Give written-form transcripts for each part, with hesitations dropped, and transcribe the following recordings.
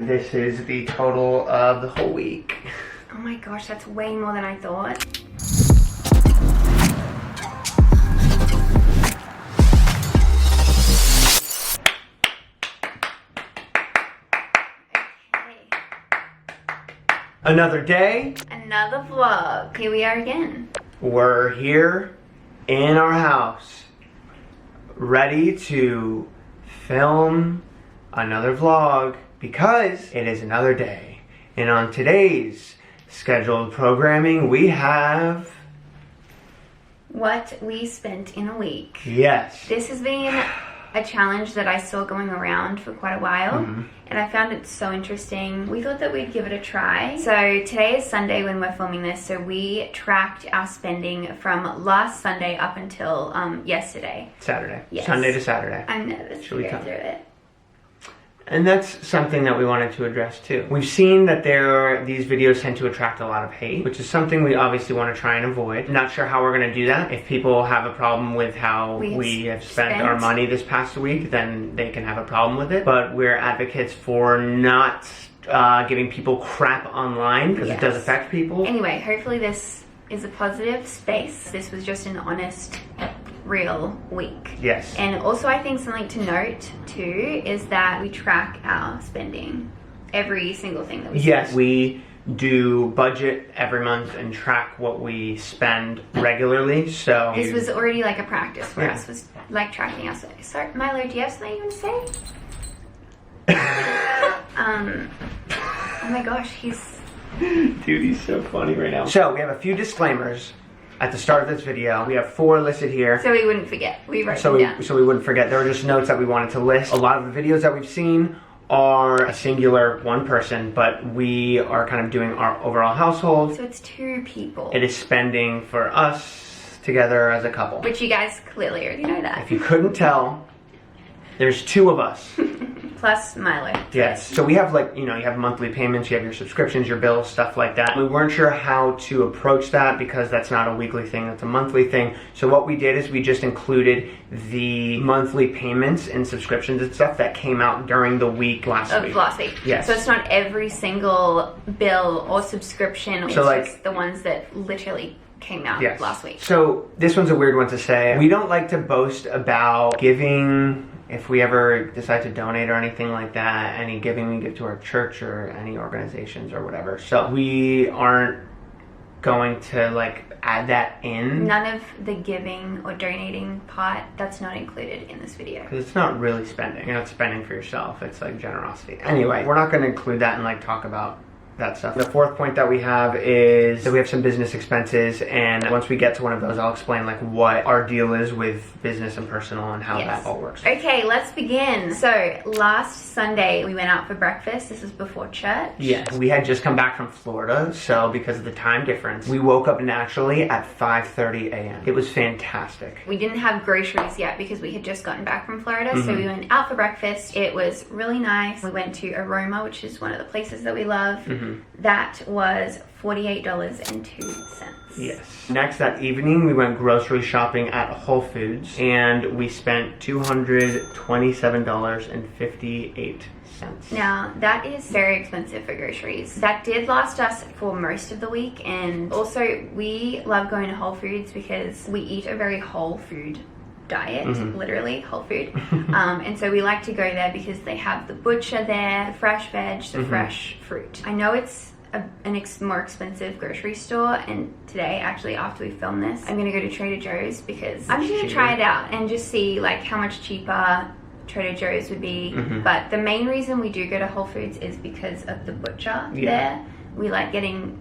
This is the total of the whole week. Oh my gosh, that's way more than I thought. Another day. Another vlog. Here we are again. We're here in our house, ready to film another vlog because it is another day. And on today's scheduled programming, we have what we spent in a week. Yes. This has been a challenge that I saw going around for quite a while, and I found it so interesting. We thought that we'd give it a try. So today is Sunday when we're filming this, so we tracked our spending from last Sunday up until yesterday. Saturday. Yes. Sunday to Saturday. I'm nervous to go through it. And that's something that we wanted to address too. We've seen that these videos tend to attract a lot of hate, which is something we obviously want to try and avoid. Not sure how we're going to do that. If people have a problem with how we have spent our money this past week, then they can have a problem with it. But we're advocates for not giving people crap online because it does affect people. Anyway, hopefully this is a positive space. This was just an honest, real week. Yes. And also I think something to note too is that we track our spending. Every single thing that we spend. Yes, we do budget every month and track what we spend regularly. So this was already like a practice for us, was like tracking our spending. Sorry, Milo, do you have something you want to say? Oh my gosh, Dude, he's so funny right now. So we have a few disclaimers at the start of this video. We have 4 listed here. So we wouldn't forget. We wrote them down. So we wouldn't forget. There were just notes that we wanted to list. A lot of the videos that we've seen are a singular one person, but we are kind of doing our overall household. So it's 2 people. It is spending for us together as a couple. Which you guys clearly already know that. If you couldn't tell, there's 2 of us. Plus Milo. Yes. So we have you have monthly payments, you have your subscriptions, your bills, stuff like that. We weren't sure how to approach that because that's not a weekly thing, that's a monthly thing. So what we did is we just included the monthly payments and subscriptions and stuff that came out during the week last week. Yes. So it's not every single bill or subscription, it's just the ones that literally came out last week. So this one's a weird one to say. We don't like to boast about giving. If we ever decide to donate or anything like that, any giving we give to our church or any organizations or whatever. So we aren't going to add that in. None of the giving or donating part, that's not included in this video. Because it's not really spending. You're not spending for yourself. It's like generosity. Anyway, we're not going to include that and talk about that stuff. The 4th point that we have is that we have some business expenses, and once we get to one of those, I'll explain what our deal is with business and personal and how that all works. Okay, let's begin. So last Sunday we went out for breakfast. This was before church. Yes, we had just come back from Florida, so because of the time difference, we woke up naturally at 5:30 a.m. It was fantastic. We didn't have groceries yet because we had just gotten back from Florida, so we went out for breakfast. It was really nice. We went to Aroma, which is one of the places that we love. That was $48.02. Yes. Next that evening, we went grocery shopping at Whole Foods, and we spent $227.58. Now, that is very expensive for groceries. That did last us for most of the week, and also we love going to Whole Foods because we eat a very whole food diet, literally whole food, and so we like to go there because they have the butcher there, the fresh veg, the fresh fruit. I know it's a more expensive grocery store, and today, actually after we film this, I'm gonna go to Trader Joe's because I'm just gonna try it out and just see how much cheaper Trader Joe's would be. But the main reason we do go to Whole Foods is because of the butcher there. We like getting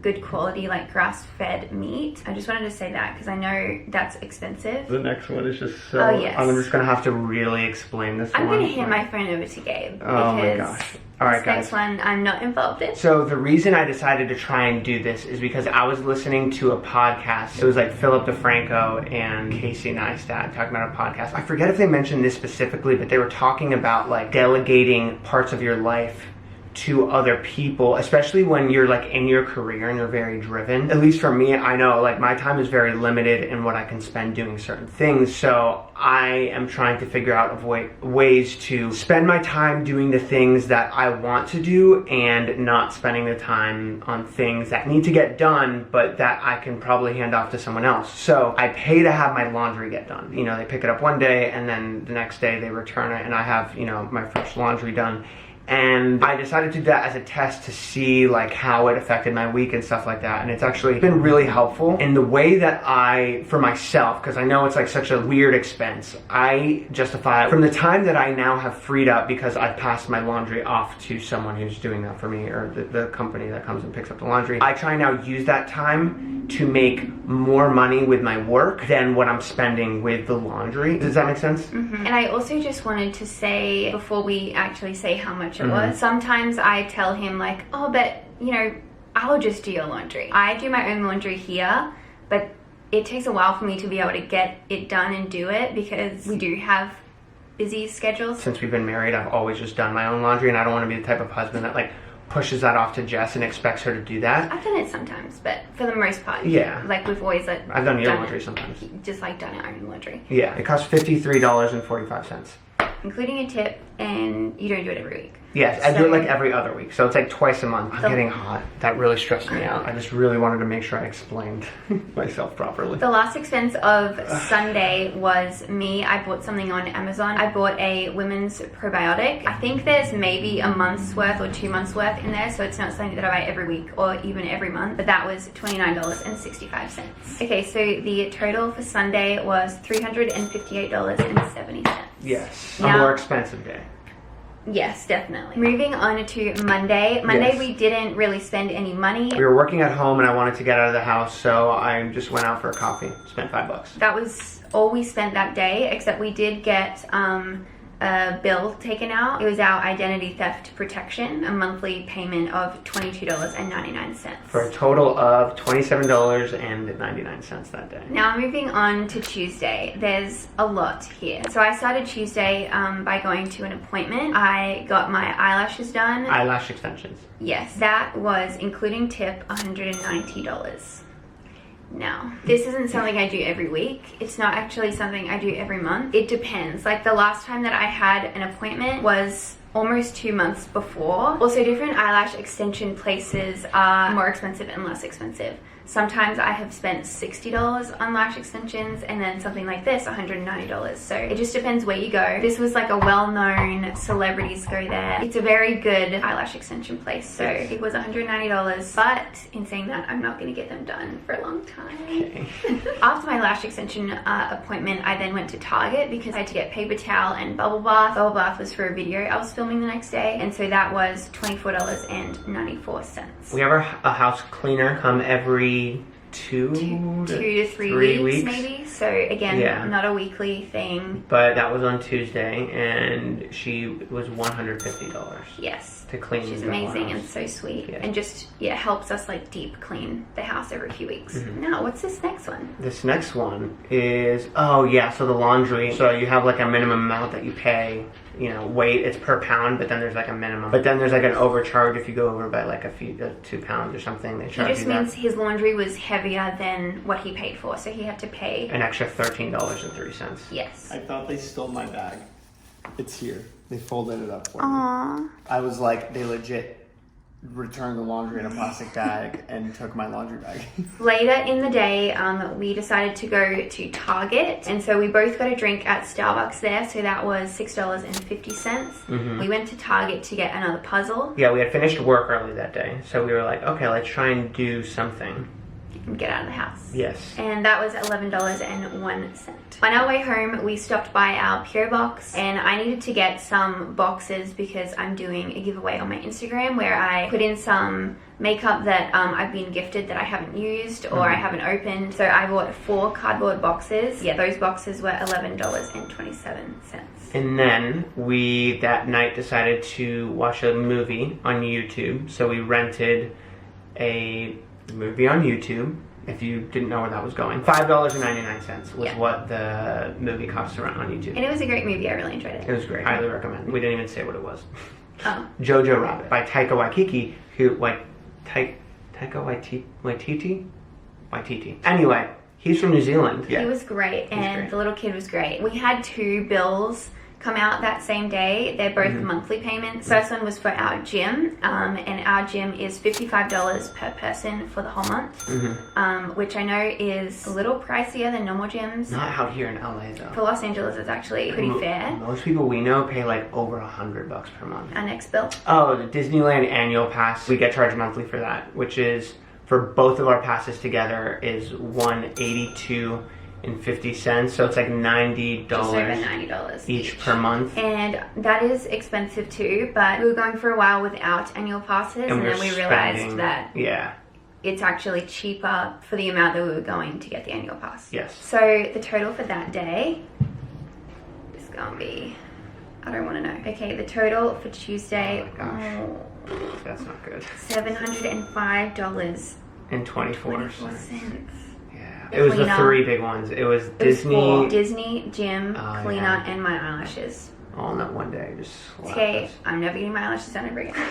good quality grass-fed meat. I just wanted to say that because I know that's expensive. The next one is just so I'm just gonna have to really explain this one. I'm gonna hand my phone over to Gabe my gosh. All right, guys. Next one I'm not involved in. So the reason I decided to try and do this is because I was listening to a podcast. It was Philip DeFranco and Casey Neistat talking about a podcast. I forget if they mentioned this specifically, but they were talking about delegating parts of your life to other people, especially when you're like in your career and you're very driven. At least for me, I know like my time is very limited in what I can spend doing certain things. So I am trying to figure out ways to spend my time doing the things that I want to do and not spending the time on things that need to get done, but that I can probably hand off to someone else. So I pay to have my laundry get done. You know, they pick it up one day and then the next day they return it, and I have, you know, my fresh laundry done. And I decided to do that as a test to see like how it affected my week and stuff like that. And it's actually been really helpful in the way that for myself, because I know it's like such a weird expense, I justify it from the time that I now have freed up because I've passed my laundry off to someone who's doing that for me, or the company that comes and picks up the laundry. I try now use that time to make more money with my work than what I'm spending with the laundry. Does that make sense? And I also just wanted to say, before we actually say how much it was, sometimes I tell him like, oh, but you know, I'll just do your laundry. I do my own laundry here, but it takes a while for me to be able to get it done and do it because we do have busy schedules. Since we've been married, I've always just done my own laundry, and I don't want to be the type of husband that like pushes that off to Jess and expects her to do that. I've done it sometimes, but for the most part, yeah, like we've always like I've done your laundry sometimes. Just like done our own laundry. Yeah, it costs $53.45. Including a tip, and you don't do it every week. Yes, I do it like every other week, so it's like twice a month. I'm getting hot. That really stressed me out. I just really wanted to make sure I explained myself properly. The last expense of Sunday was me. I bought something on Amazon. I bought a women's probiotic. I think there's maybe a month's worth or 2 months worth in there, so it's not something that I buy every week or even every month, but that was $29.65. Okay, so the total for Sunday was $358.70. Yes, now, a more expensive day. Yes, definitely. Moving on to Monday. Monday, yes. We didn't really spend any money. We were working at home and I wanted to get out of the house, so I just went out for a coffee. Spent $5. That was all we spent that day, except we did get a bill taken out. It was our identity theft protection, a monthly payment of $22.99. For a total of $27.99 that day. Now moving on to Tuesday, there's a lot here. So I started Tuesday by going to an appointment. I got my eyelashes done. Eyelash extensions. Yes, that was, including tip, $190. Now, this isn't something I do every week. It's not actually something I do every month. It depends. Like the last time that I had an appointment was almost 2 months before. Also, different eyelash extension places are more expensive and less expensive. Sometimes I have spent $60 on lash extensions, and then something like this, $190. So it just depends where you go. This was like a well-known celebrities go there. It's a very good eyelash extension place. So it was $190, but in saying that, I'm not gonna get them done for a long time. Okay. After my lash extension appointment, I then went to Target because I had to get paper towel and bubble bath. Bubble bath was for a video I was filming the next day, and so that was $24.94. We have a house cleaner come every two to three weeks maybe. So again, not a weekly thing. But that was on Tuesday, and she was $150. Yes. To clean. She's amazing and so sweet, and just helps us like deep clean the house every few weeks. Now, what's this next one? This next one is so the laundry. So you have like a minimum amount that you pay. You know, weight, it's per pound, but then there's like a minimum. But then there's like an overcharge if you go over by like a few 2 pounds or something. They charge you. It just means his laundry was heavier than what he paid for, so he had to pay an extra $13.03. Yes. I thought they stole my bag. It's here. They folded it up for Aww. me. I was like, they legit returned the laundry in a plastic bag and took my laundry bag. Later in the day, we decided to go to Target, and so we both got a drink at Starbucks there, so that was $6.50. We went to Target to get another puzzle. Yeah, we had finished work early that day, so we were like, okay, let's try and do something. And get out of the house. Yes. And that was $11.01. On our way home, we stopped by our PO box, and I needed to get some boxes because I'm doing a giveaway on my Instagram where I put in some makeup that I've been gifted that I haven't used or I haven't opened. So I bought 4 cardboard boxes. Yeah, those boxes were $11.27. And then we that night decided to watch a movie on YouTube. So we rented a movie on YouTube. If you didn't know where that was going, $5.99 was what the movie cost around on YouTube. And it was a great movie. I really enjoyed it. It was great. Highly recommend. We didn't even say what it was. Oh. Jojo Rabbit by Taika Waititi, Waititi. Anyway, he's from New Zealand. He was great, and the little kid was great. We had 2 bills come out that same day. They're both monthly payments. First one was for our gym, and our gym is $55 per person for the whole month, which I know is a little pricier than normal gyms. Not out here in LA though. For Los Angeles, it's actually pretty fair. Most people we know pay like over $100 per month. Our next bill. Oh, the Disneyland annual pass. We get charged monthly for that, which is, for both of our passes together, is $182.50. So it's like $90. Just over $90 each per month. And that is expensive too, but we were going for a while without annual passes, and then we realized that it's actually cheaper for the amount that we were going to get the annual pass. Yes. So the total for that day is gonna be, I don't want to know. Okay, the total for Tuesday. Oh my gosh. That's not good. $705 and 24 cents. Yeah. It was the 3 big ones. It was Disney, Disney, gym, cleaner, and my eyelashes. All in that one day. Just okay, I'm never getting my eyelashes done ever again.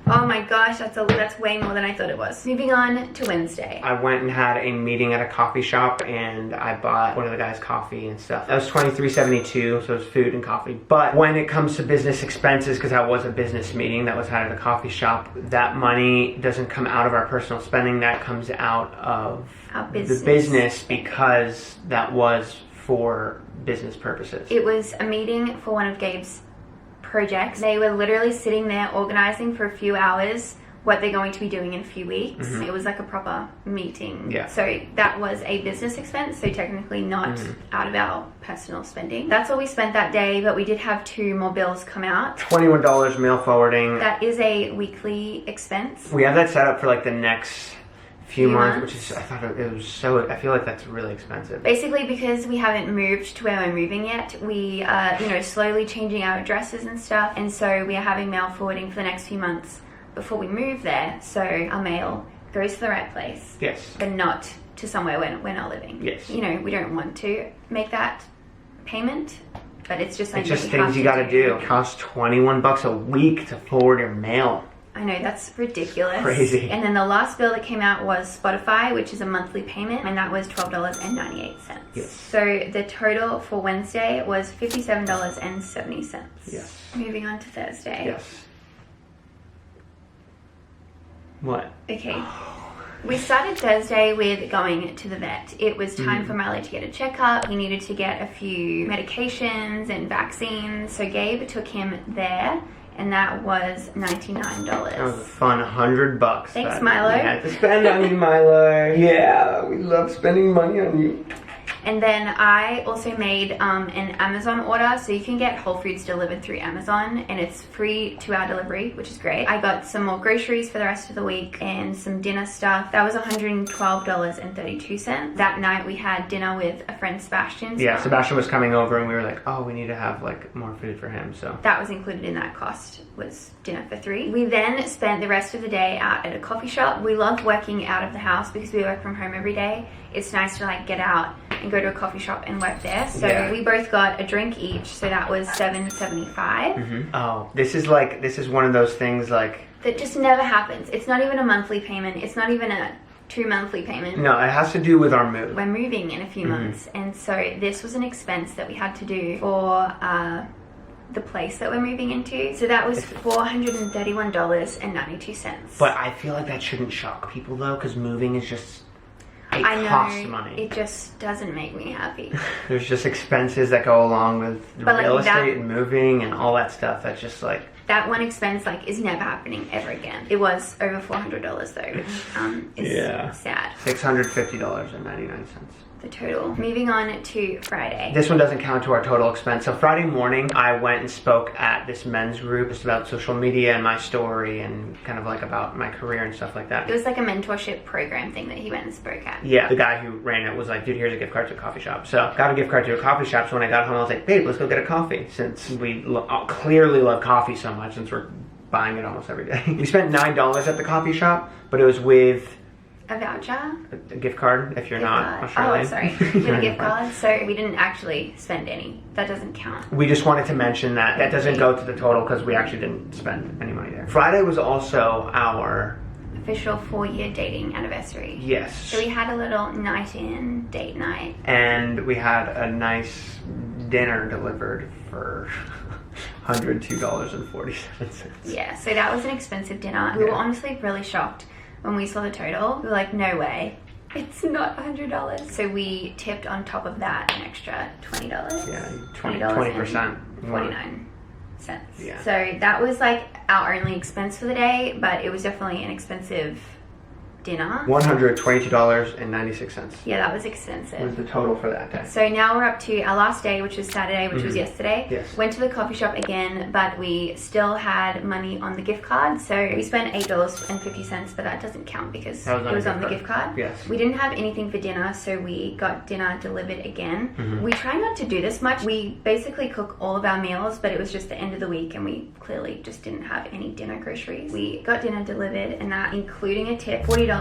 Oh my gosh, that's way more than I thought it was. Moving on to Wednesday. I went and had a meeting at a coffee shop, and I bought one of the guys coffee and stuff. That was $23.72, so it was food and coffee. But when it comes to business expenses, because that was a business meeting that was had at a coffee shop, that money doesn't come out of our personal spending. That comes out of the business, because that was for business purposes. It was a meeting for one of Gabe's projects. They were literally sitting there organizing for a few hours what they're going to be doing in a few weeks. It was like a proper meeting. Yeah. So that was a business expense, so technically not out of our personal spending. That's all we spent that day, but we did have 2 more bills come out. $21 mail forwarding. That is a weekly expense. We have that set up for like the next few months, which is, I thought it was so, I feel like that's really expensive. Basically, because we haven't moved to where we're moving yet, we are, slowly changing our addresses and stuff, and so we are having mail forwarding for the next few months before we move there, so our mail goes to the right place. Yes. But not to somewhere we're not living. Yes. We don't want to make that payment, but it's just like, it's just things you gotta do. It costs $21 a week to forward your mail. I know, that's ridiculous. Crazy. And then the last bill that came out was Spotify, which is a monthly payment, and that was $12.98. Yes. So the total for Wednesday was $57.70. Yes. Moving on to Thursday. Yes. What? Okay. We started Thursday with going to the vet. It was time for Miley to get a checkup. He needed to get a few medications and vaccines. So Gabe took him there, and that was $99. That was a fun $100. Thanks, Milo. We had to spend on you, Milo. Yeah, we love spending money on you. And then I also made an Amazon order, so you can get Whole Foods delivered through Amazon, and it's free 2-hour delivery, which is great. I got some more groceries for the rest of the week and some dinner stuff. That was $112.32. That night we had dinner with a friend, Sebastian. Yeah, Sebastian was coming over, and we were like, oh, we need to have like more food for him, so. That was included in that cost, was dinner for 3. We then spent the rest of the day out at a coffee shop. We love working out of the house because we work from home every day. It's nice to like get out and go to a coffee shop and work there. So we both got a drink each, so that was $7.75. Oh, this is one of those things like that just never happens. It's not even a monthly payment. It's not even a 2 monthly payment. No, it has to do with our move. We're moving in a few months, and so this was an expense that we had to do for the place that we're moving into. So that was $431.92. But I feel like that shouldn't shock people though, because moving is just, it I know, costs money. It just doesn't make me happy. There's just expenses that go along with real estate and moving and all that stuff. That's just like, that one expense is never happening ever again. It was over $400 though, which is sad. $650.99. The total. Moving on to Friday. This one doesn't count to our total expense. So Friday morning, I went and spoke at this men's group. It's about social media and my story and kind of like about my career and stuff like that. It was like a mentorship program thing that he went and spoke at. Yeah, the guy who ran it was like, dude, here's a gift card to a coffee shop. So got a gift card to a coffee shop. So when I got home, I was like, babe, let's go get a coffee. Since we clearly love coffee so much, since we're buying it almost every day. We spent $9 at the coffee shop, but it was with A voucher? A gift card if you're not Australian. Oh, sorry. With a gift card. So we didn't actually spend any. That doesn't count. We just wanted to mention that. That doesn't go to the total because we actually didn't spend any money there. Friday was also our official 4-year dating anniversary. Yes. So we had a little night in, date night. And we had a nice dinner delivered for $102.47. Yeah, so that was an expensive dinner. We were honestly really shocked when we saw the total. We were like, no way. It's not $100. So we tipped on top of that an extra $20. Yeah, 20%. 49 cents. Yeah. So that was like our only expense for the day, but it was definitely an expensive dinner. $122.96. Yeah, that was expensive. Was the total for that day. So now we're up to our last day, which was Saturday, which was yesterday. Yes. Went to the coffee shop again, but we still had money on the gift card. So we spent $8.50, but that doesn't count because it was on the gift card. Yes. We didn't have anything for dinner, so we got dinner delivered again. We try not to do this much. We basically cook all of our meals, but it was just the end of the week and we clearly just didn't have any dinner groceries. We got dinner delivered and that, including a tip, $40.21.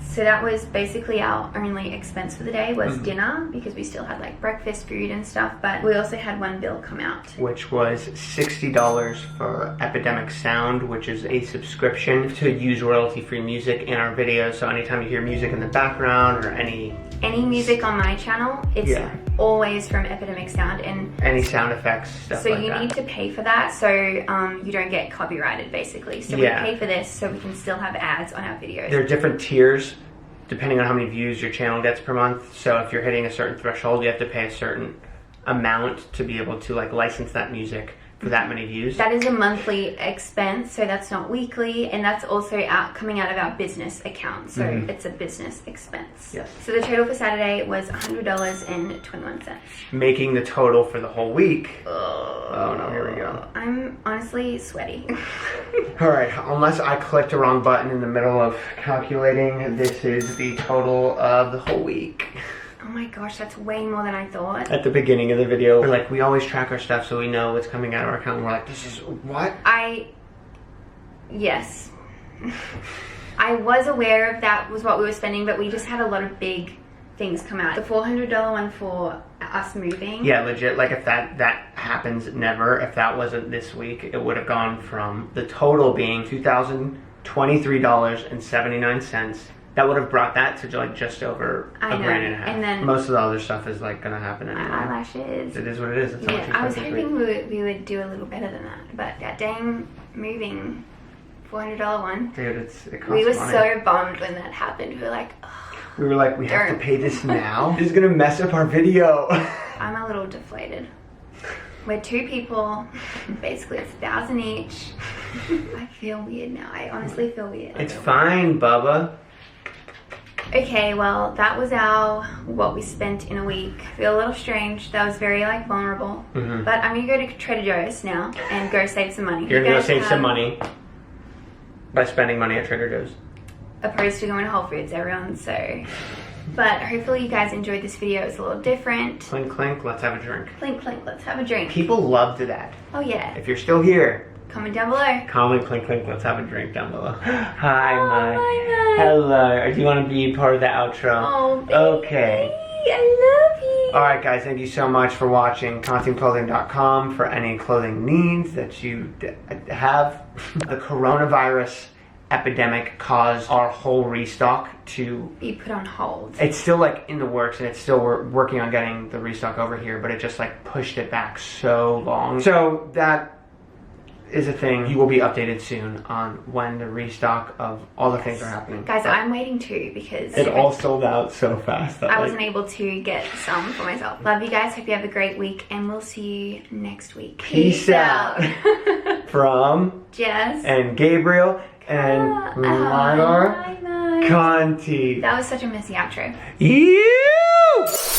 So that was basically our only expense for the day was dinner, because we still had like breakfast food and stuff, but we also had one bill come out. Which was $60 for Epidemic Sound, which is a subscription to use royalty-free music in our videos. So anytime you hear music in the background or any music on my channel, it's always from Epidemic Sound, and any sound effects, stuff so like you that. need to pay for that, so you don't get copyrighted basically. So we pay for this so we can still have ads on our videos. There are different tiers depending on how many views your channel gets per month. So if you're hitting a certain threshold, you have to pay a certain amount to be able to like license that music for that many views. That is a monthly expense, so that's not weekly, and that's also coming out of our business account, so it's a business expense. Yes. So the total for Saturday was $100.21. Making the total for the whole week. Oh no, here we go. I'm honestly sweaty. Alright, unless I clicked the wrong button in the middle of calculating, this is the total of the whole week. Oh my gosh, that's way more than I thought. At the beginning of the video, we're like, we always track our stuff so we know what's coming out of our account. And we're like, this is what? Yes. I was aware of that was what we were spending, but we just had a lot of big things come out. The $400 one for us moving. Yeah, legit. Like if that happens, never. If that wasn't this week, it would have gone from the total being $2,023.79. That would have brought that to like just over $1.5 grand. And then most of the other stuff is like gonna happen anyway. Eyelashes. It is what it is. It's I was hoping we would do a little better than that, but that dang moving $400 one. Dude, it costs We were money. so bummed when that happened. We were like, oh, we have to pay this now? This is gonna mess up our video. I'm a little deflated. We're 2 people, basically it's $1,000 each. I feel weird now. I honestly feel weird. It's fine, Bubba. Okay, well, that was what we spent in a week. I feel a little strange. That was very like vulnerable. But I'm gonna go to Trader Joe's now and go save some money. You're gonna go save some money by spending money at Trader Joe's. Opposed to going to Whole Foods, everyone, so. But hopefully you guys enjoyed this video. It's a little different. Clink, clink, let's have a drink. Clink, clink, let's have a drink. People loved that. Oh yeah. If you're still here, comment down below. comment, clink, clink, let's have a drink down below. Hi, Oh, Mike. hi, Mike. Hello. Do you want to be part of the outro? Oh, baby. Okay. I love you. Alright guys, thank you so much for watching CostumeClothing.com for any clothing needs that you have. The coronavirus epidemic caused our whole restock to be put on hold. It's still like in the works, and it's still working on getting the restock over here, but it just like pushed it back so long. So that is a thing. You will be updated soon on when the restock of all the things are happening. Guys, I'm waiting too because it all sold out so fast that I wasn't able to get some for myself. Love you guys. Hope you have a great week, and we'll see you next week. Peace out. From Jess and Gabriel and Minor Bye. Conti. That was such a messy outro. You.